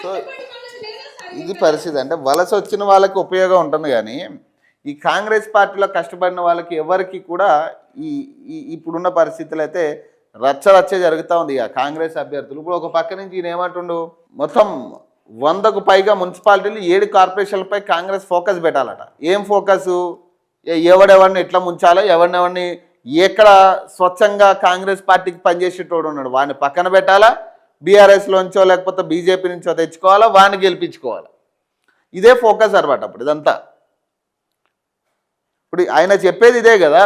So ఇది పరిస్థితి. అంటే వలస వచ్చిన వాళ్ళకి ఉపయోగం ఉంటుంది కానీ ఈ కాంగ్రెస్ పార్టీలో కష్టపడిన వాళ్ళకి ఎవరికి కూడా ఈ ఇప్పుడున్న పరిస్థితులు అయితే రచ్చ జరుగుతూ ఉంది. ఇక కాంగ్రెస్ అభ్యర్థులు ఇప్పుడు ఒక పక్క నుంచి ఈయన ఏమంటుండు, మొత్తం 100కు పైగా మున్సిపాలిటీలు 7 కార్పొరేషన్లపై కాంగ్రెస్ ఫోకస్ పెట్టాలట. ఏం ఫోకసు? ఎవడెవరిని ఎట్లా ముంచాలో, ఎవరినెవరిని ఎక్కడ స్వచ్ఛంగా కాంగ్రెస్ పార్టీకి పనిచేసేటోడు ఉన్నాడు వాడిని పక్కన పెట్టాలా, బీఆర్ఎస్లోంచో లేకపోతే బీజేపీ నుంచో తెచ్చుకోవాలా, వాడిని గెలిపించుకోవాలా. ఇదే ఫోకస్ అనమాట అప్పుడు ఇదంతా. ఇప్పుడు ఆయన చెప్పేది ఇదే కదా.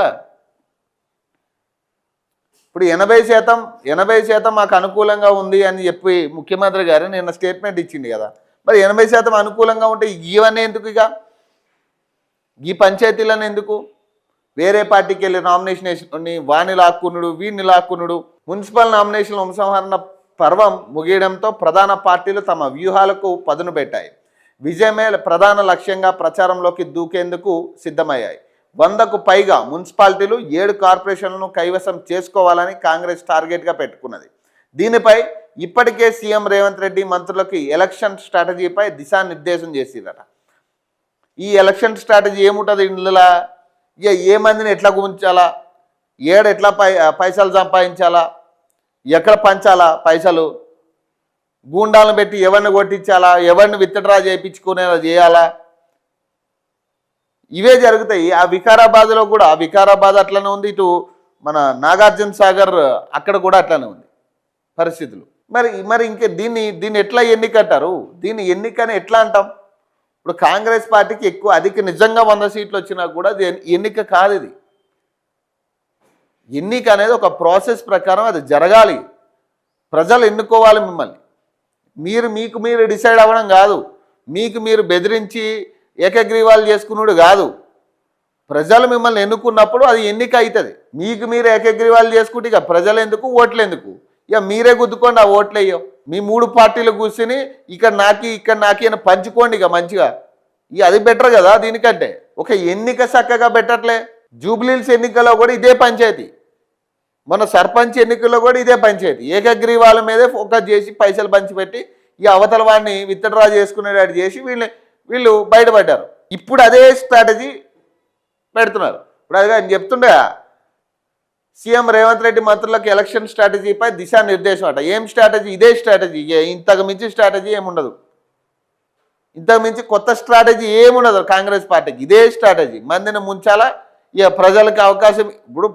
ఇప్పుడు 80% మాకు అనుకూలంగా ఉంది అని చెప్పి ముఖ్యమంత్రి గారు నిన్న స్టేట్మెంట్ ఇచ్చింది కదా. మరి 80% అనుకూలంగా ఉంటే ఇవన్నీ ఎందుకు? ఇక ఈ పంచాయతీలను ఎందుకు? వేరే పార్టీకి వెళ్ళి నామినేషన్ వేసుకుని వాణ్ణి లాక్కునుడు, వీడిని లాక్కునుడు. మున్సిపల్ నామినేషన్ల ఉపసంహరణ పర్వం ముగియడంతో ప్రధాన పార్టీలు తమ వ్యూహాలకు పదును పెట్టాయి. విజయమే ప్రధాన లక్ష్యంగా ప్రచారంలోకి దూకేందుకు సిద్ధమయ్యాయి. 100కు పైగా మున్సిపాలిటీలు 7 కార్పొరేషన్లను కైవసం చేసుకోవాలని కాంగ్రెస్ టార్గెట్గా పెట్టుకున్నది. దీనిపై ఇప్పటికే సీఎం రేవంత్ రెడ్డి మంత్రులకు ఎలక్షన్ స్ట్రాటజీపై దిశానిర్దేశం చేసిరట. ఈ ఎలక్షన్ స్ట్రాటజీ ఏముంటుంది ఇందులో? ఇక ఏ మందిని ఎట్లా గుంచాలా, ఎట్లా పైసలు సంపాదించాలా, ఎక్కడ పంచాలా పైసలు, గూండాలను పెట్టి ఎవరిని కొట్టించాలా, ఎవరిని విత్డ్రా చేయించుకునేలా చేయాలా, ఇవే జరుగుతాయి. ఆ వికారాబాద్లో కూడా, ఆ వికారాబాద్ అట్లనే ఉంది, ఇటు మన నాగార్జున సాగర్ అక్కడ కూడా అట్లనే ఉంది పరిస్థితులు. మరి ఇంకే దీన్ని ఎట్లా ఎన్నికంటారు? దీన్ని ఎన్నికని ఎట్లా అంటాం? ఇప్పుడు కాంగ్రెస్ పార్టీకి అధిక నిజంగా 100 సీట్లు వచ్చినా కూడా అది ఎన్నిక కాదు. ఇది ఎన్నిక అనేది ఒక ప్రాసెస్ ప్రకారం అది జరగాలి. ప్రజలు ఎన్నుకోవాలి మిమ్మల్ని. మీకు మీరు డిసైడ్ అవ్వడం కాదు. మీకు మీరు బెదిరించి ఏకగ్రీవాలు చేసుకున్నాడు కాదు. ప్రజలు మిమ్మల్ని ఎన్నుకున్నప్పుడు అది ఎన్నిక అవుతుంది. మీకు మీరు ఏకగ్రీవాలు చేసుకుంటే ఇక ప్రజలు ఎందుకు, ఓట్లు ఎందుకు? ఇక మీరే గుద్దుకోండి, ఆ ఓట్లు అయ్యో. మీ 3 పార్టీలు కూర్చుని ఇక్కడ నాకి అని పంచుకోండి ఇక మంచిగా. ఇక అది బెటర్ కదా దీనికంటే. ఒక ఎన్నిక చక్కగా పెట్టట్లే. జూబ్లీహిల్స్ ఎన్నికల్లో కూడా ఇదే పంచాయతీ, మన సర్పంచ్ ఎన్నికల్లో కూడా ఇదే పంచాయతీ. ఏకగ్రీవాల మీదే ఫోకస్ చేసి పైసలు పంచిపెట్టి ఈ అవతల వాడిని విత్డ్రా చేసుకునేటట్టు చేసి వీళ్ళు బయటపడ్డారు. ఇప్పుడు అదే స్ట్రాటజీ పెడుతున్నారు. ఇప్పుడు అది ఆయన చెప్తుండే సీఎం రేవంత్ రెడ్డి మంత్రులకు ఎలక్షన్ స్ట్రాటజీపై దిశానిర్దేశం అట. ఏం స్ట్రాటజీ? ఇదే స్ట్రాటజీ. ఇంతకు మించి స్ట్రాటజీ ఏముండదు. ఇంతకు మించి కొత్త స్ట్రాటజీ ఏముండదు కాంగ్రెస్ పార్టీకి. ఇదే స్ట్రాటజీ. మందిని ముంచాలా, ఇక ప్రజలకు అవకాశం. ఇప్పుడు